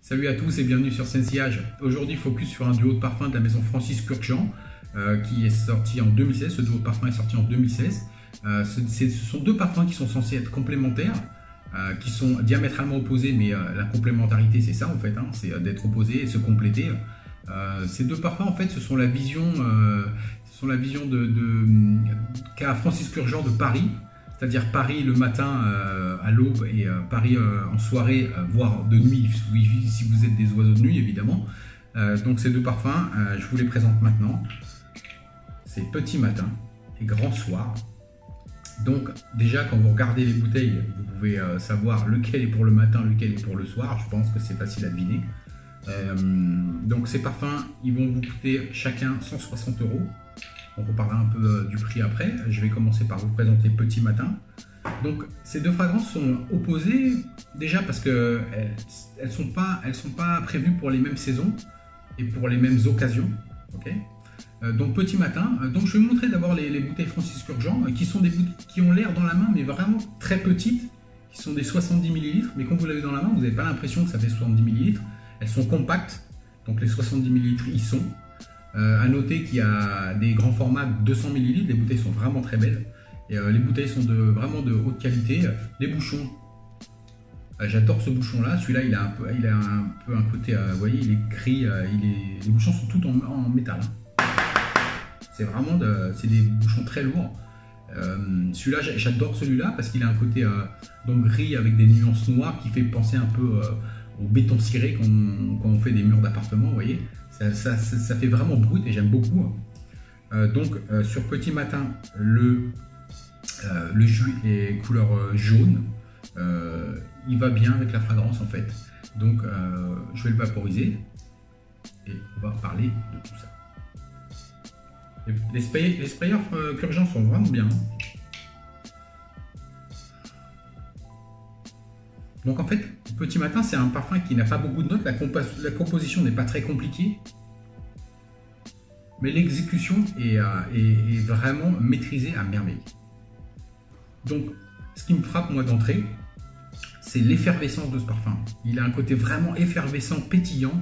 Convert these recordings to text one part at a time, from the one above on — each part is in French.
Salut à tous et bienvenue sur Sensillage. Aujourd'hui, focus sur un duo de parfums de la maison Francis Kurkdjian qui est sorti en 2016. Ce duo de parfums est sorti en 2016. Ce sont deux parfums qui sont censés être complémentaires, qui sont diamétralement opposés, mais la complémentarité, c'est ça en fait, hein, c'est d'être opposés et se compléter. Ces deux parfums, en fait, ce sont la vision, qu'a Francis Kurkdjian de Paris. C'est-à-dire Paris le matin à l'aube et Paris en soirée, voire de nuit, si vous êtes des oiseaux de nuit évidemment. Donc ces deux parfums, je vous les présente maintenant. C'est Petit Matin et Grand Soir. Donc déjà quand vous regardez les bouteilles, vous pouvez savoir lequel est pour le matin, lequel est pour le soir. Je pense que c'est facile à deviner. Donc ces parfums, ils vont vous coûter chacun 160 €. On reparlera un peu du prix après. Je vais commencer par vous présenter Petit Matin. Donc ces deux fragrances sont opposées déjà parce que elles sont pas prévues pour les mêmes saisons et pour les mêmes occasions. Okay, donc Petit Matin. Donc je vais vous montrer d'abord les bouteilles Francis Kurkdjian qui sont des bouteilles qui ont l'air dans la main mais vraiment très petites, qui sont des 70 ml. Mais quand vous l'avez dans la main, vous n'avez pas l'impression que ça fait 70 ml. Elles sont compactes. Donc les 70 ml y sont. À noter qu'il y a des grands formats de 200 ml, les bouteilles sont vraiment très belles et les bouteilles sont vraiment de haute qualité. Les bouchons, j'adore ce bouchon là, celui-là il a un peu un côté, vous voyez, il est gris, les bouchons sont tous en métal. C'est vraiment des bouchons très lourds. Celui-là, j'adore celui-là parce qu'il a un côté donc gris avec des nuances noires qui fait penser un peu au béton ciré quand on fait des murs d'appartement, vous voyez. Ça fait vraiment brut et j'aime beaucoup. Donc sur Petit Matin, le jus est couleur jaune. Il va bien avec la fragrance en fait. Donc je vais le vaporiser et on va parler de tout ça. Les sprayers Kurkdjian sont vraiment bien. Donc en fait, Petit Matin, c'est un parfum qui n'a pas beaucoup de notes, la composition n'est pas très compliquée, mais l'exécution est vraiment maîtrisée à merveille. Donc ce qui me frappe moi d'entrée, c'est l'effervescence de ce parfum. Il a un côté vraiment effervescent, pétillant.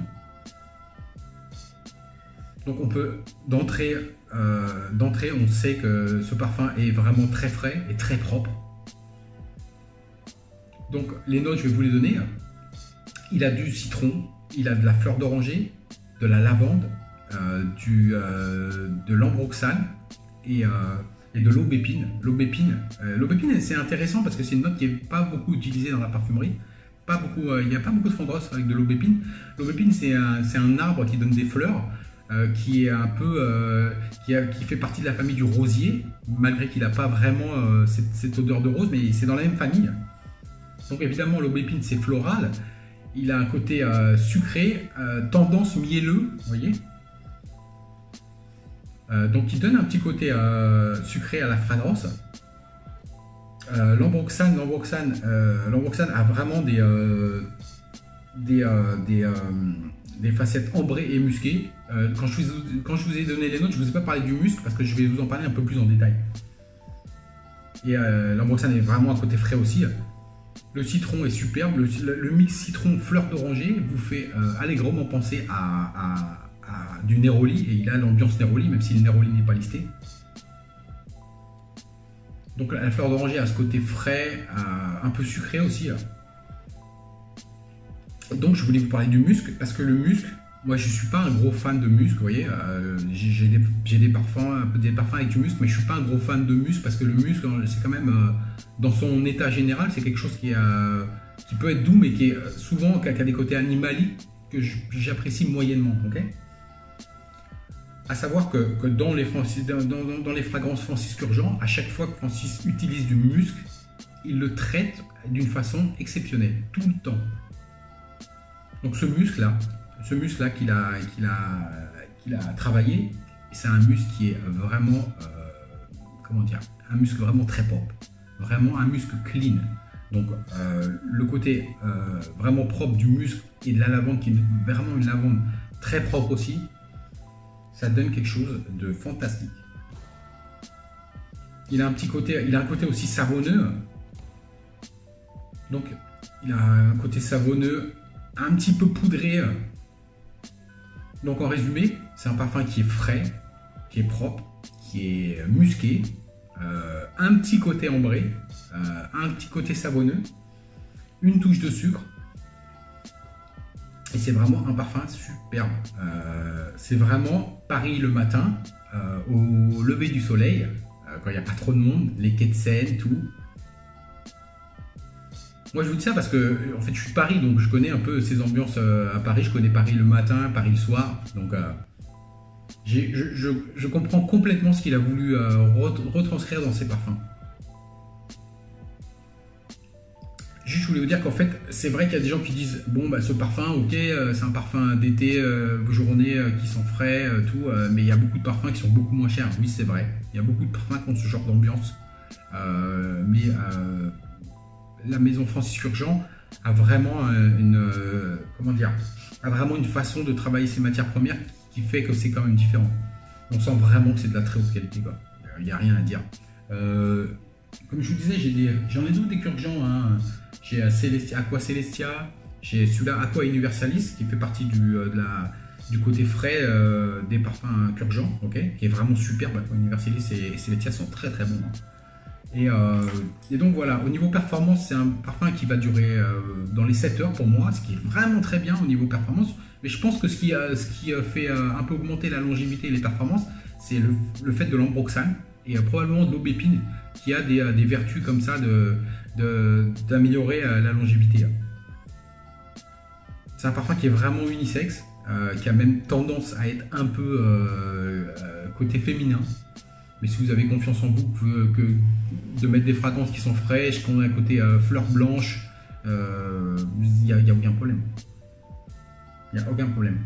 Donc on peut, d'entrée, on sait que ce parfum est vraiment très frais et très propre. Donc les notes, je vais vous les donner. Il a du citron, il a de la fleur d'oranger, de la lavande, de l'ambroxane et de l'aubépine. L'aubépine, c'est intéressant parce que c'est une note qui n'est pas beaucoup utilisée dans la parfumerie. Il n'y a pas beaucoup de fragrances avec de l'aubépine. L'aubépine, c'est un arbre qui donne des fleurs, qui fait partie de la famille du rosier, malgré qu'il n'a pas vraiment cette odeur de rose, mais c'est dans la même famille. Donc évidemment l'aubépine c'est floral, il a un côté sucré, tendance mielleux, vous voyez. Donc il donne un petit côté sucré à la fragrance. L'ambroxane a vraiment des facettes ambrées et musquées. Quand je vous ai donné les notes, je ne vous ai pas parlé du musc parce que je vais vous en parler un peu plus en détail. Et l'ambroxane est vraiment un côté frais aussi. Le citron est superbe, le mix citron fleur d'oranger vous fait allègrement penser à du Neroli, et il a l'ambiance Neroli, même si le Neroli n'est pas listé. Donc la fleur d'oranger a ce côté frais, un peu sucré aussi. Donc je voulais vous parler du musc, parce que le musc, moi je ne suis pas un gros fan de musc, vous voyez, j'ai des parfums avec du musc, mais je ne suis pas un gros fan de musc, parce que le musc, c'est quand même, dans son état général, c'est quelque chose qui peut être doux, mais qui est souvent, qui a des côtés animaliques que j'apprécie moyennement, ok. À savoir que dans les fragrances Francis Kurkdjian, à chaque fois que Francis utilise du musc, il le traite d'une façon exceptionnelle, tout le temps. Donc ce musc-là qu'il a travaillé, c'est un musc qui est vraiment, comment dire, un musc vraiment très propre, vraiment un musc clean. Donc le côté vraiment propre du musc et de la lavande, qui est vraiment une lavande très propre aussi, ça donne quelque chose de fantastique. Il a un côté aussi savonneux. Donc il a un côté savonneux un petit peu poudré. Donc en résumé, c'est un parfum qui est frais, qui est propre, qui est musqué, un petit côté ambré, un petit côté savonneux, une touche de sucre. Et c'est vraiment un parfum superbe. C'est vraiment Paris le matin, au lever du soleil, quand il n'y a pas trop de monde, les quais de Seine, tout. Moi je vous dis ça parce que en fait je suis de Paris, donc je connais un peu ces ambiances à Paris. Je connais Paris le matin, Paris le soir, donc je comprends complètement ce qu'il a voulu retranscrire dans ses parfums. Juste je voulais vous dire qu'en fait c'est vrai qu'il y a des gens qui disent bon bah ce parfum ok c'est un parfum d'été, journée qui sont frais, tout, mais il y a beaucoup de parfums qui sont beaucoup moins chers. Oui c'est vrai, il y a beaucoup de parfums qui ont ce genre d'ambiance, mais la maison Francis Kurkdjian a vraiment comment dire, a vraiment une façon de travailler ses matières premières qui fait que c'est quand même différent. On sent vraiment que c'est de la très haute qualité, quoi. Il n'y a rien à dire. Comme je vous disais, j'en ai d'autres des Kurkdjian. Hein. J'ai Aqua Celestia, j'ai celui-là Aqua Universalis qui fait partie du côté frais des parfums Kurkdjian, okay, qui est vraiment superbe. Aqua Universalis et Celestia sont très très bons. Hein. Et donc voilà, au niveau performance, c'est un parfum qui va durer dans les 7 heures pour moi, ce qui est vraiment très bien au niveau performance. Mais je pense que ce qui fait un peu augmenter la longévité et les performances, c'est le fait de l'ambroxane et probablement de l'aubépine qui a des vertus comme ça d'améliorer la longévité. C'est un parfum qui est vraiment unisexe, qui a même tendance à être un peu côté féminin. Mais si vous avez confiance en vous, que de mettre des fragrances qui sont fraîches, qu'on a un côté fleurs blanches, il n'y a aucun problème. Il n'y a aucun problème.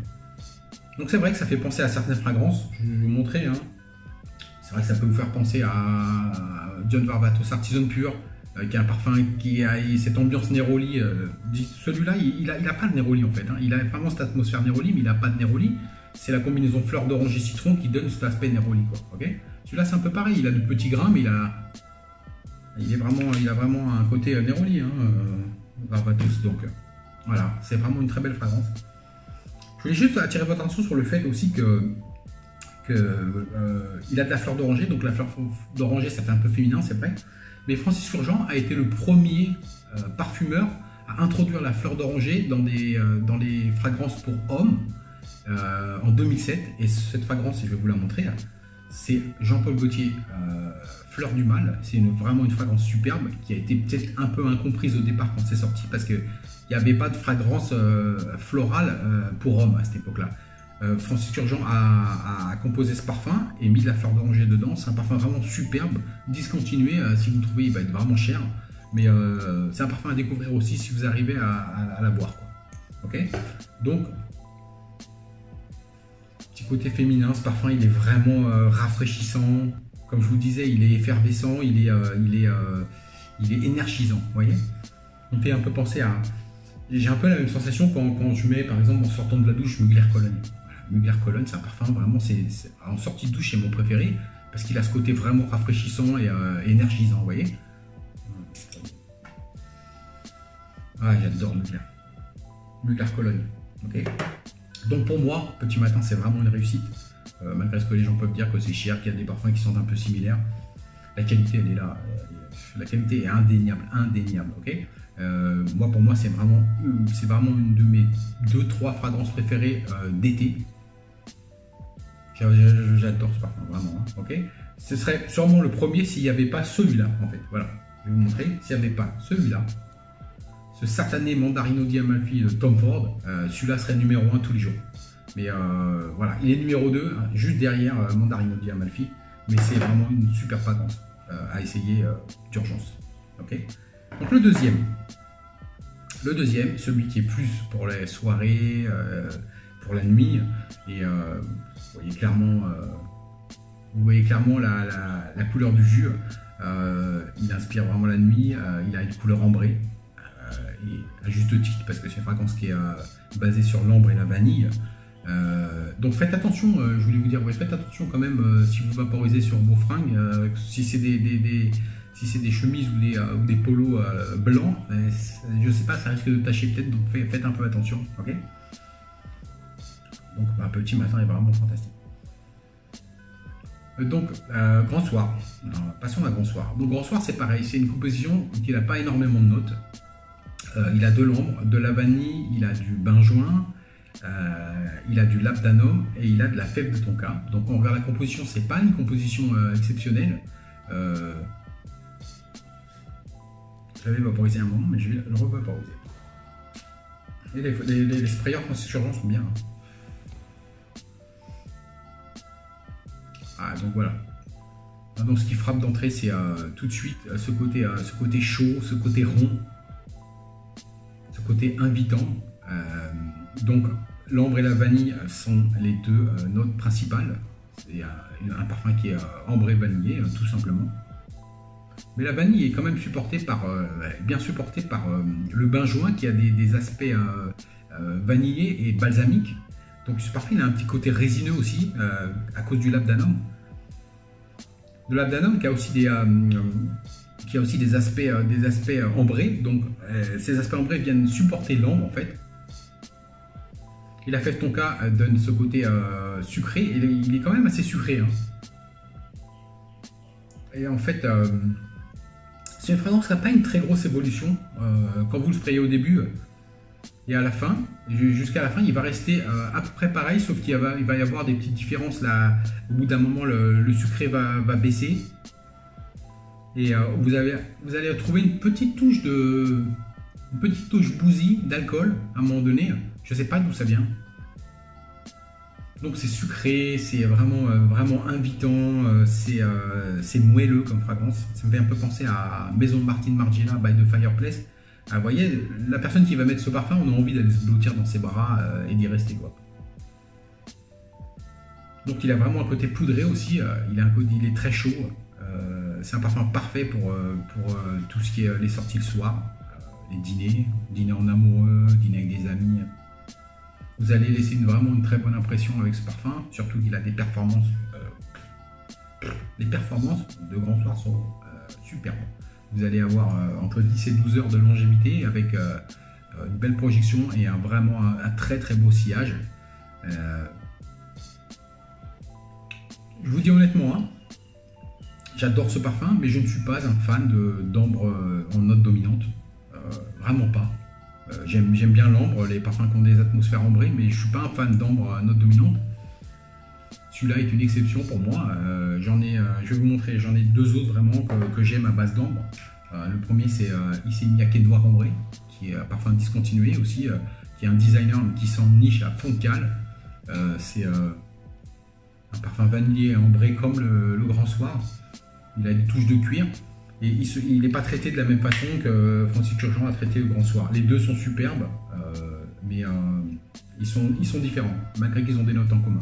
Donc c'est vrai que ça fait penser à certaines fragrances, je vais vous montrer. Hein. C'est vrai que ça peut vous faire penser à John Varvatos Artisan Pure, qui est un parfum qui a cette ambiance Neroli. Celui-là, il a pas de Neroli en fait. Hein. Il a vraiment cette atmosphère Neroli, mais il n'a pas de Neroli. C'est la combinaison fleur d'orange et citron qui donne cet aspect Neroli, quoi. Okay, celui-là, c'est un peu pareil. Il a de petits grains, mais il a vraiment un côté Neroli, hein, Varvatos. Donc voilà, c'est vraiment une très belle fragrance. Je voulais juste attirer votre attention sur le fait aussi il a de la fleur d'oranger. Donc la fleur d'oranger, ça fait un peu féminin, c'est vrai. Mais Francis Kurkdjian a été le premier parfumeur à introduire la fleur d'oranger dans les fragrances pour hommes en 2007. Et cette fragrance, je vais vous la montrer, c'est Jean-Paul Gaultier, Fleur du Mal. C'est vraiment une fragrance superbe qui a été peut-être un peu incomprise au départ quand c'est sorti parce qu'il n'y avait pas de fragrance florale pour hommes à cette époque-là. Francis Kurkdjian a composé ce parfum et mis de la fleur d'oranger dedans. C'est un parfum vraiment superbe, discontinué. Si vous le trouvez, il va être vraiment cher. Mais c'est un parfum à découvrir aussi si vous arrivez à l'avoir. Okay, donc, petit côté féminin, ce parfum, il est vraiment rafraîchissant. Comme je vous disais, il est effervescent, il est énergisant. Vous voyez, il me fait un peu penser à... J'ai un peu la même sensation quand je mets, par exemple, en sortant de la douche, Mugler Cologne. Mugler Cologne, c'est un parfum vraiment, en sortie de douche, c'est mon préféré parce qu'il a ce côté vraiment rafraîchissant et énergisant, vous voyez. Ah, j'adore Mugler Cologne. Okay. Donc pour moi, petit matin, c'est vraiment une réussite. Malgré ce que les gens peuvent dire que c'est cher, qu'il y a des parfums qui sont un peu similaires, la qualité, elle est là. La qualité est indéniable, ok. Pour moi, c'est vraiment une de mes 2-3 fragrances préférées d'été. J'adore ce parfum, vraiment. Hein, ok. Ce serait sûrement le premier s'il n'y avait pas celui-là, en fait. Voilà, je vais vous montrer. S'il n'y avait pas celui-là, ce satané Mandarino di Amalfi de Tom Ford, celui-là serait numéro 1 tous les jours. Mais voilà, il est numéro 2, hein, juste derrière Mandarino di Amalfi. Mais c'est vraiment une super fragrance à essayer d'urgence. Ok. Donc le deuxième, celui qui est plus pour les soirées, pour la nuit, et vous voyez clairement la couleur du jus. Il inspire vraiment la nuit, il a une couleur ambrée, et à juste titre parce que c'est une fragrance qui est basée sur l'ambre et la vanille. Donc faites attention, je voulais vous dire, faites attention quand même si vous vaporisez sur vos fringues, si c'est si c'est des chemises ou des polos blancs, je sais pas, ça risque de tacher peut-être, donc faites un peu attention, ok? Donc Petit Matin est vraiment fantastique. Donc Grand Soir, alors, passons à Grand Soir. Donc Grand Soir c'est pareil, c'est une composition qui n'a pas énormément de notes. Il a de l'ambre, de la vanille, il a du benjoin, il a du labdanum et il a de la fève de tonka. Donc on regarde la composition, c'est pas une composition exceptionnelle. Je l'avais vaporisé un moment, mais je vais le revaporiser. Et les sprayers Francis Turgeon sont bien. Ah, donc voilà. Donc ce qui frappe d'entrée, c'est tout de suite ce côté chaud, ce côté rond, ce côté invitant. Donc l'ambre et la vanille sont les deux notes principales. C'est un parfum qui est ambré vanillé, tout simplement. Mais la vanille est quand même bien supportée par le benjoin qui a des aspects vanillés et balsamiques. Donc ce parfum il a un petit côté résineux aussi à cause du labdanum. De labdanum qui a aussi des aspects ambrés. Donc ces aspects ambrés viennent supporter l'ambre en fait. Et la fève tonka donne ce côté sucré. Et il est quand même assez sucré. Hein. Et en fait, c'est une fragrance qui n'a pas une très grosse évolution. Quand vous le sprayez au début et à la fin, jusqu'à la fin, il va rester à peu près pareil, sauf qu'il va y avoir des petites différences là. Au bout d'un moment, le sucré va baisser. Et vous allez trouver une petite touche bousy d'alcool à un moment donné. Je ne sais pas d'où ça vient. Donc c'est sucré, c'est vraiment invitant, c'est moelleux comme fragrance. Ça me fait un peu penser à Maison de Martine Margiela by The Fireplace. Ah, vous voyez, la personne qui va mettre ce parfum, on a envie d'aller se blottir dans ses bras et d'y rester quoi. Donc il a vraiment un côté poudré aussi, il est très chaud. C'est un parfum parfait pour tout ce qui est les sorties le soir, les dîner en amoureux, dîner avec des amis. Vous allez laisser vraiment une très bonne impression avec ce parfum, surtout qu'il a des performances. Les performances de Grand Soir sont superbes. Vous allez avoir entre 10 et 12 heures de longévité avec une belle projection et vraiment un très très beau sillage. Je vous dis honnêtement, hein, j'adore ce parfum, mais je ne suis pas un fan d'ambre en note dominante. Vraiment pas. J'aime bien l'ambre, les parfums qui ont des atmosphères ambrées, mais je ne suis pas un fan d'ambre à note dominante. Celui-là est une exception pour moi. Je vais vous montrer, j'en ai deux autres vraiment que j'aime à base d'ambre. Le premier c'est Issey Miyake Noir Ambré, qui est un parfum discontinué aussi, qui est un designer qui s'en niche à fond de cale. C'est un parfum vanillé ambré comme le Grand Soir. Il a des touches de cuir. Et il n'est pas traité de la même façon que Francis Turgeon a traité le Grand Soir. Les deux sont superbes, mais ils sont différents, malgré qu'ils ont des notes en commun.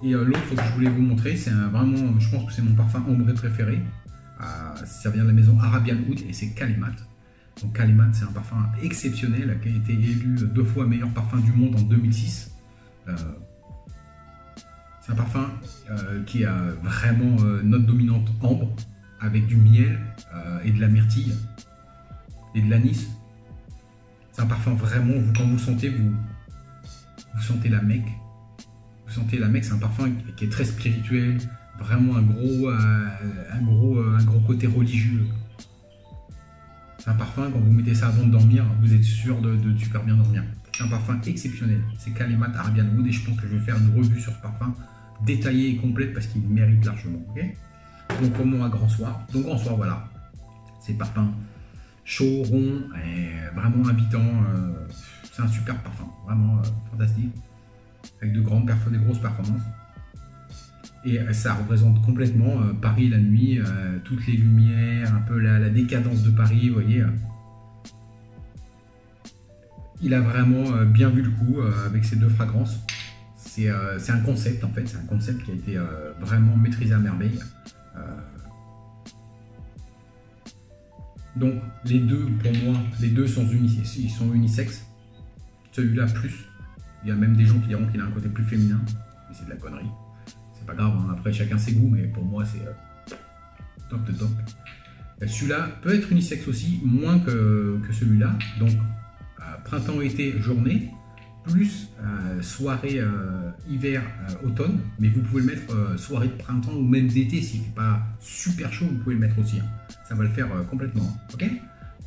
Et l'autre que je voulais vous montrer, c'est vraiment, je pense que c'est mon parfum ambré préféré. Ça vient de la maison Arabian Oud et c'est Kalimat. Donc Kalimat, c'est un parfum exceptionnel qui a été élu 2 fois meilleur parfum du monde en 2006. C'est un parfum qui a vraiment note dominante ambre, avec du miel et de la myrtille et de l'anis. C'est un parfum vraiment, quand vous le sentez, vous sentez la Mecque. Vous sentez la Mecque, c'est un parfum qui est très spirituel, vraiment un gros côté religieux. C'est un parfum, quand vous mettez ça avant de dormir, vous êtes sûr de super bien dormir. C'est un parfum exceptionnel. C'est Kalimat Arabian Oud et je pense que je vais faire une revue sur ce parfum détaillée et complète parce qu'il mérite largement. Okay, donc pour moi, Grand Soir. Donc Grand Soir, voilà. C'est parfum chaud, rond, et vraiment invitant. C'est un super parfum, vraiment fantastique. Avec des grosses performances. Et ça représente complètement Paris la nuit, toutes les lumières, un peu la décadence de Paris, vous voyez. Il a vraiment bien vu le coup avec ces deux fragrances. C'est un concept en fait, c'est un concept qui a été vraiment maîtrisé à merveille. Donc les deux, pour moi, les deux sont unisexes. Celui-là plus. Il y a même des gens qui diront qu'il a un côté plus féminin, mais c'est de la connerie. C'est pas grave, hein. Après chacun ses goûts, mais pour moi c'est top de top. Celui-là peut être unisexe aussi, moins que celui-là. Donc printemps, été, journée, plus soirée hiver, automne. Mais vous pouvez le mettre soirée de printemps ou même d'été s'il ne fait pas super chaud, vous pouvez le mettre aussi. Hein. Ça va le faire complètement. Ok.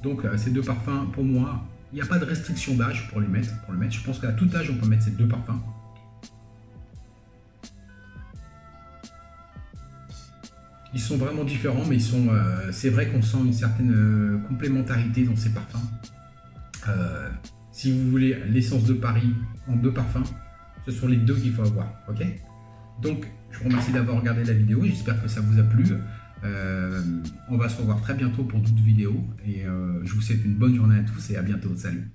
Donc ces deux parfums, pour moi, il n'y a pas de restriction d'âge pour les mettre. Je pense qu'à tout âge, on peut mettre ces deux parfums. Ils sont vraiment différents, mais c'est vrai qu'on sent une certaine complémentarité dans ces parfums. Si vous voulez l'essence de Paris en deux parfums, ce sont les deux qu'il faut avoir. Ok. Donc, je vous remercie d'avoir regardé la vidéo. J'espère que ça vous a plu. On va se revoir très bientôt pour d'autres vidéos. Et je vous souhaite une bonne journée à tous et à bientôt. Salut.